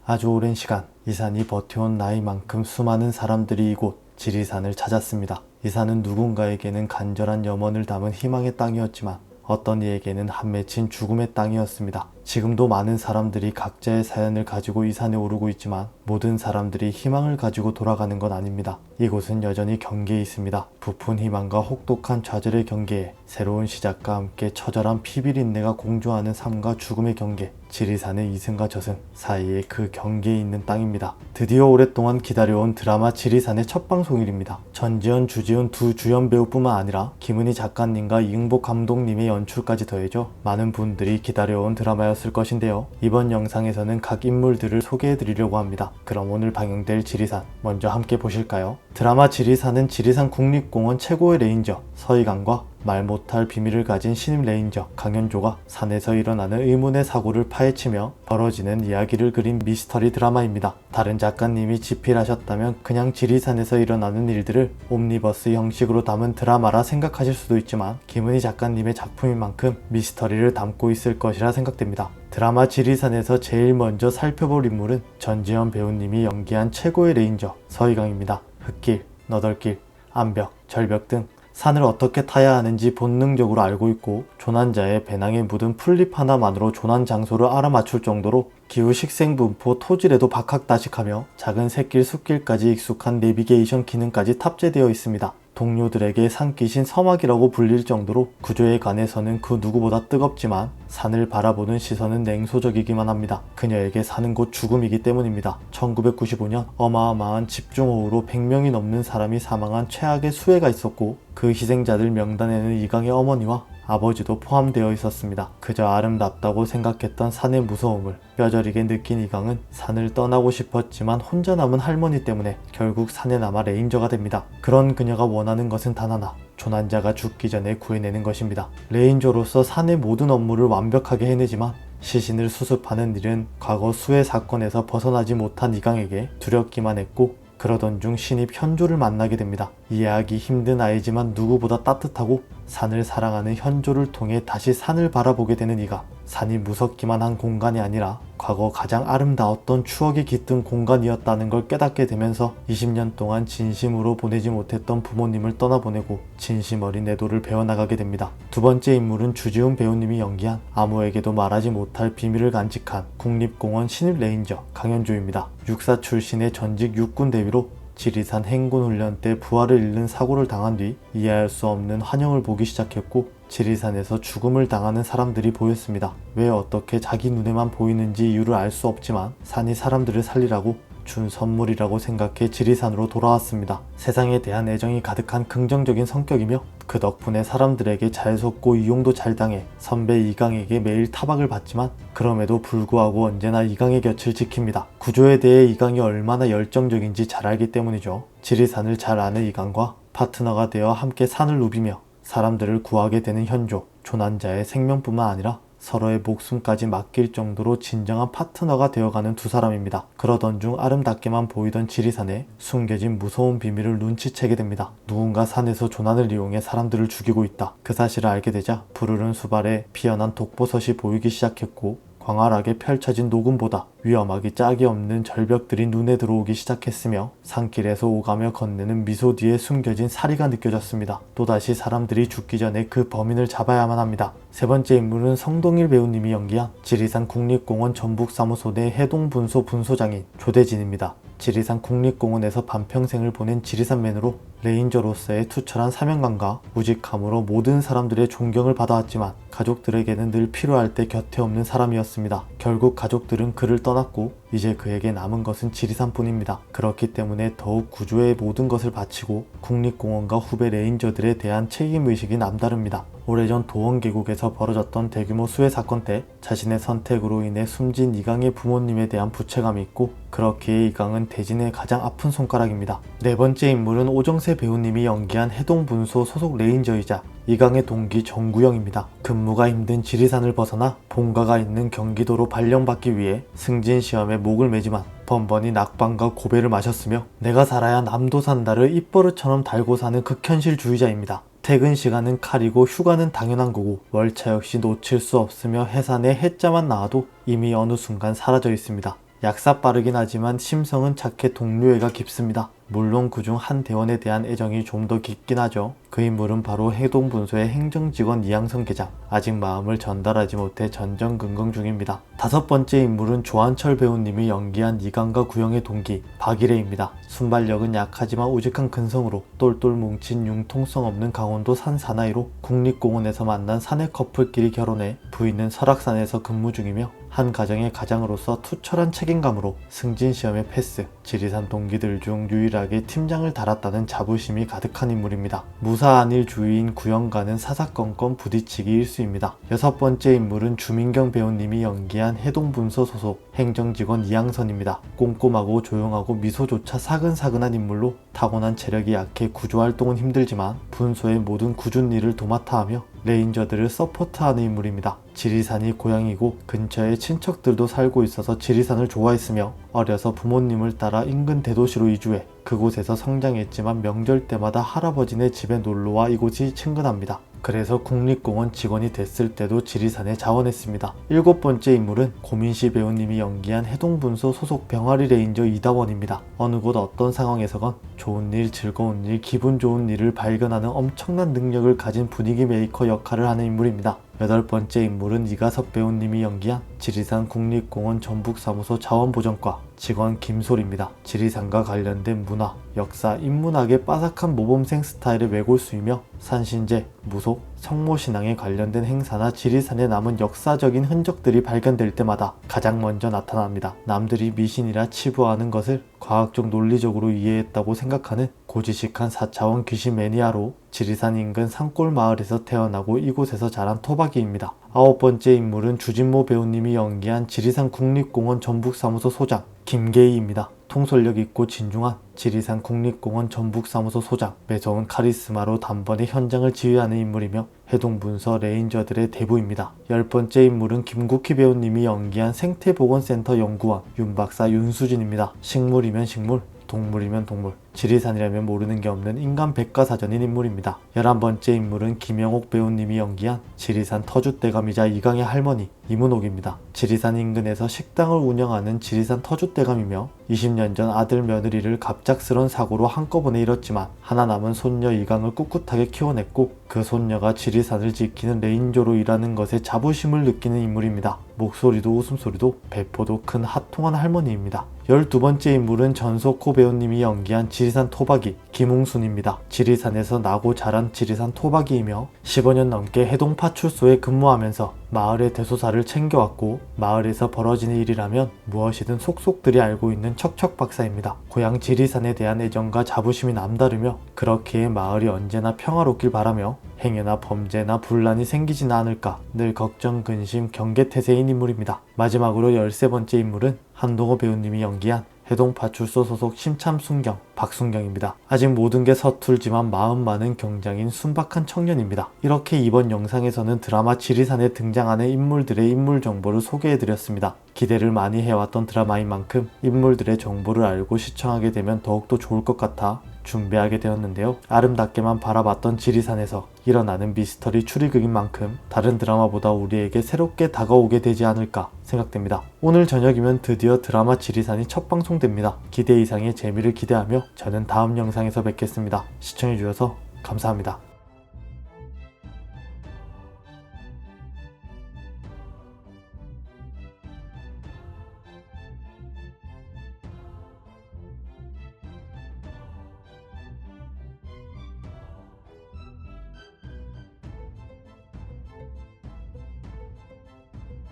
아주 오랜 시간 이 산이 버텨온 나이만큼 수많은 사람들이 이곳 지리산을 찾았습니다. 이 산은 누군가에게는 간절한 염원을 담은 희망의 땅이었지만 어떤 이에게는 한 맺힌 죽음의 땅이었습니다. 지금도 많은 사람들이 각자의 사연을 가지고 이 산에 오르고 있지만 모든 사람들이 희망을 가지고 돌아가는 건 아닙니다. 이곳은 여전히 경계에 있습니다. 부푼 희망과 혹독한 좌절의 경계에 새로운 시작과 함께 처절한 피비린내가 공존하는 삶과 죽음의 경계, 지리산의 이승과 저승 사이에 그 경계에 있는 땅입니다. 드디어 오랫동안 기다려온 드라마 지리산의 첫 방송일입니다. 전지현, 주지훈 두 주연 배우뿐만 아니라 김은희 작가님과 이응복 감독님의 연출까지 더해져 많은 분들이 기다려온 드라마였을 것인데요. 이번 영상에서는 각 인물들을 소개해드리려고 합니다. 그럼 오늘 방영될 지리산 먼저 함께 보실까요? 드라마 지리산은 지리산 국립공원 최고의 레인저 서희강과 말 못할 비밀을 가진 신임 레인저 강현조가 산에서 일어나는 의문의 사고를 파헤치며 벌어지는 이야기를 그린 미스터리 드라마입니다. 다른 작가님이 집필하셨다면 그냥 지리산에서 일어나는 일들을 옴니버스 형식으로 담은 드라마라 생각하실 수도 있지만 김은희 작가님의 작품인 만큼 미스터리를 담고 있을 것이라 생각됩니다. 드라마 지리산에서 제일 먼저 살펴볼 인물은 전지현 배우님이 연기한 최고의 레인저 서희강입니다. 흙길, 너덜길, 암벽, 절벽 등 산을 어떻게 타야 하는지 본능적으로 알고 있고 조난자의 배낭에 묻은 풀잎 하나만으로 조난 장소를 알아맞힐 정도로 기후 식생 분포 토질에도 박학다식하며 작은 샛길 숲길까지 익숙한 내비게이션 기능까지 탑재되어 있습니다. 동료들에게 산기신 서막이라고 불릴 정도로 구조에 관해서는 그 누구보다 뜨겁지만 산을 바라보는 시선은 냉소적이기만 합니다. 그녀에게 사는 곳 죽음이기 때문입니다. 1995년 어마어마한 집중호우로 100명이 넘는 사람이 사망한 최악의 수해가 있었고 그 희생자들 명단에는 이강의 어머니와 아버지도 포함되어 있었습니다. 그저 아름답다고 생각했던 산의 무서움을 뼈저리게 느낀 이강은 산을 떠나고 싶었지만 혼자 남은 할머니 때문에 결국 산에 남아 레인저가 됩니다. 그런 그녀가 원하는 것은 단 하나, 조난자가 죽기 전에 구해내는 것입니다. 레인저로서 산의 모든 업무를 완벽하게 해내지만 시신을 수습하는 일은 과거 수해 사건에서 벗어나지 못한 이강에게 두렵기만 했고 그러던 중 신입 현조를 만나게 됩니다. 이해하기 힘든 아이지만 누구보다 따뜻하고 산을 사랑하는 현조를 통해 다시 산을 바라보게 되는 이가 산이 무섭기만 한 공간이 아니라 과거 가장 아름다웠던 추억이 깃든 공간이었다는 걸 깨닫게 되면서 20년 동안 진심으로 보내지 못했던 부모님을 떠나보내고 진심 어린 애도를 배워나가게 됩니다. 두 번째 인물은 주지훈 배우님이 연기한 아무에게도 말하지 못할 비밀을 간직한 국립공원 신입 레인저 강현조입니다. 육사 출신의 전직 육군 대위로 지리산 행군훈련 때 부하를 잃는 사고를 당한 뒤 이해할 수 없는 환영을 보기 시작했고 지리산에서 죽음을 당하는 사람들이 보였습니다. 왜 어떻게 자기 눈에만 보이는지 이유를 알 수 없지만 산이 사람들을 살리라고 준 선물이라고 생각해 지리산으로 돌아왔습니다. 세상에 대한 애정이 가득한 긍정적인 성격이며 그 덕분에 사람들에게 잘 속고 이용도 잘 당해 선배 이강에게 매일 타박을 받지만 그럼에도 불구하고 언제나 이강의 곁을 지킵니다. 구조에 대해 이강이 얼마나 열정적인지 잘 알기 때문이죠. 지리산을 잘 아는 이강과 파트너가 되어 함께 산을 누비며 사람들을 구하게 되는 현조, 조난자의 생명뿐만 아니라 서로의 목숨까지 맡길 정도로 진정한 파트너가 되어가는 두 사람입니다. 그러던 중 아름답게만 보이던 지리산에 숨겨진 무서운 비밀을 눈치채게 됩니다. 누군가 산에서 조난을 이용해 사람들을 죽이고 있다. 그 사실을 알게 되자 푸르른 수발에 피어난 독버섯이 보이기 시작했고 광활하게 펼쳐진 녹음보다 위험하기 짝이 없는 절벽들이 눈에 들어오기 시작했으며 산길에서 오가며 건네는 미소 뒤에 숨겨진 사리가 느껴졌습니다. 또다시 사람들이 죽기 전에 그 범인을 잡아야만 합니다. 세 번째 인물은 성동일 배우님이 연기한 지리산 국립공원 전북사무소 내 해동분소 분소장인 조대진입니다. 지리산 국립공원에서 반평생을 보낸 지리산맨으로 레인저로서의 투철한 사명감과 우직함으로 모든 사람들의 존경을 받아왔지만 가족들에게는 늘 필요할 때 곁에 없는 사람이었습니다. 결국 가족들은 그를 떠났고 이제 그에게 남은 것은 지리산뿐입니다. 그렇기 때문에 더욱 구조의 모든 것을 바치고 국립공원과 후배 레인저들에 대한 책임의식이 남다릅니다. 오래전 도원계곡에서 벌어졌던 대규모 수해 사건 때 자신의 선택으로 인해 숨진 이강의 부모님에 대한 부채감이 있고 그렇기에 이강은 대진의 가장 아픈 손가락입니다. 네 번째 인물은 오정세 배우님이 연기한 해동분소 소속 레인저이자 이강의 동기 정구영입니다. 근무가 힘든 지리산을 벗어나 본가가 있는 경기도로 발령받기 위해 승진 시험에 목을 매지만 번번이 낙방과 고배를 마셨으며 내가 살아야 남도 산다를 입버릇처럼 달고 사는 극현실주의자입니다. 퇴근 시간은 칼이고 휴가는 당연한 거고 월차 역시 놓칠 수 없으며 해산에 해자만 나와도 이미 어느 순간 사라져 있습니다. 약사 빠르긴 하지만 심성은 착해 동료애가 깊습니다. 물론 그중 한 대원에 대한 애정이 좀 더 깊긴 하죠. 그 인물은 바로 해동분소의 행정직원 이양선 계장. 아직 마음을 전달하지 못해 전전긍긍 중입니다. 다섯 번째 인물은 조한철 배우님이 연기한 이강과 구영의 동기 박일혜입니다. 순발력은 약하지만 우직한 근성으로 똘똘 뭉친 융통성 없는 강원도 산 사나이로 국립공원에서 만난 사내 커플끼리 결혼해 부인은 설악산에서 근무 중이며 한 가정의 가장으로서 투철한 책임감으로 승진시험에 패스, 지리산 동기들 중 유일하게 팀장을 달았다는 자부심이 가득한 인물입니다. 무사한 일 주의인 구영과는 사사건건 부딪히기 일수입니다. 여섯 번째 인물은 주민경 배우님이 연기한 해동분소 소속 행정직원 이양선입니다. 꼼꼼하고 조용하고 미소조차 사근사근한 인물로 타고난 체력이 약해 구조활동은 힘들지만 분소의 모든 굳은 일을 도맡아 하며 레인저들을 서포트하는 인물입니다. 지리산이 고향이고 근처에 친척들도 살고 있어서 지리산을 좋아했으며 어려서 부모님을 따라 인근 대도시로 이주해 그곳에서 성장했지만 명절 때마다 할아버지네 집에 놀러와 이곳이 친근합니다. 그래서 국립공원 직원이 됐을 때도 지리산에 자원했습니다. 일곱 번째 인물은 고민시 배우님이 연기한 해동분소 소속 병아리 레인저 이다원입니다. 어느 곳 어떤 상황에서건 좋은 일, 즐거운 일, 기분 좋은 일을 발견하는 엄청난 능력을 가진 분위기 메이커 역할을 하는 인물입니다. 여덟 번째 인물은 이가섭 배우님이 연기한 지리산 국립공원 전북사무소 자원보전과 직원 김솔입니다. 지리산과 관련된 문화, 역사, 인문학의 빠삭한 모범생 스타일의 외골수이며 산신제, 무속, 성모신앙에 관련된 행사나 지리산에 남은 역사적인 흔적들이 발견될 때마다 가장 먼저 나타납니다. 남들이 미신이라 치부하는 것을 과학적 논리적으로 이해했다고 생각하는 고지식한 4차원 귀신 매니아로 지리산 인근 산골 마을에서 태어나고 이곳에서 자란 토박이입니다. 아홉 번째 인물은 주진모 배우님이 연기한 지리산 국립공원 전북사무소 소장 김계희입니다. 통솔력 있고 진중한 지리산 국립공원 전북사무소 소장, 매서운 카리스마로 단번에 현장을 지휘하는 인물이며 해동분서 레인저들의 대부입니다. 열 번째 인물은 김국희 배우님이 연기한 생태보건센터 연구원 윤박사 윤수진입니다. 식물이면 식물, 동물이면 동물, 지리산이라면 모르는 게 없는 인간 백과사전인 인물입니다. 11번째 인물은 김영옥 배우님이 연기한 지리산 터줏대감이자 이강의 할머니 이문옥입니다. 지리산 인근에서 식당을 운영하는 지리산 터줏대감이며 20년 전 아들 며느리를 갑작스런 사고로 한꺼번에 잃었지만 하나 남은 손녀 이강을 꿋꿋하게 키워냈고 그 손녀가 지리산을 지키는 레인저로 일하는 것에 자부심을 느끼는 인물입니다. 목소리도 웃음소리도 배포도 큰 핫통한 할머니입니다. 12번째 인물은 전석호 배우님이 연기한 지리산 토박이 김웅순입니다. 지리산에서 나고 자란 지리산 토박이이며 15년 넘게 해동파출소에 근무하면서 마을의 대소사를 챙겨왔고 마을에서 벌어지는 일이라면 무엇이든 속속들이 알고 있는 척척 박사입니다. 고향 지리산에 대한 애정과 자부심이 남다르며 그렇기에 마을이 언제나 평화롭길 바라며 행여나 범죄나 분란이 생기지는 않을까 늘 걱정, 근심, 경계태세인 인물입니다. 마지막으로 13번째 인물은 한동호 배우님이 연기한 해동파출소 소속 심참순경 박순경입니다. 아직 모든 게 서툴지만 마음 많은 경장인 순박한 청년입니다. 이렇게 이번 영상에서는 드라마 지리산에 등장하는 인물들의 인물 정보를 소개해드렸습니다. 기대를 많이 해왔던 드라마인 만큼 인물들의 정보를 알고 시청하게 되면 더욱더 좋을 것 같아 준비하게 되었는데요. 아름답게만 바라봤던 지리산에서 일어나는 미스터리 추리극인 만큼 다른 드라마보다 우리에게 새롭게 다가오게 되지 않을까 생각됩니다. 오늘 저녁이면 드디어 드라마 지리산이 첫 방송됩니다. 기대 이상의 재미를 기대하며 저는 다음 영상에서 뵙겠습니다. 시청해주셔서 감사합니다.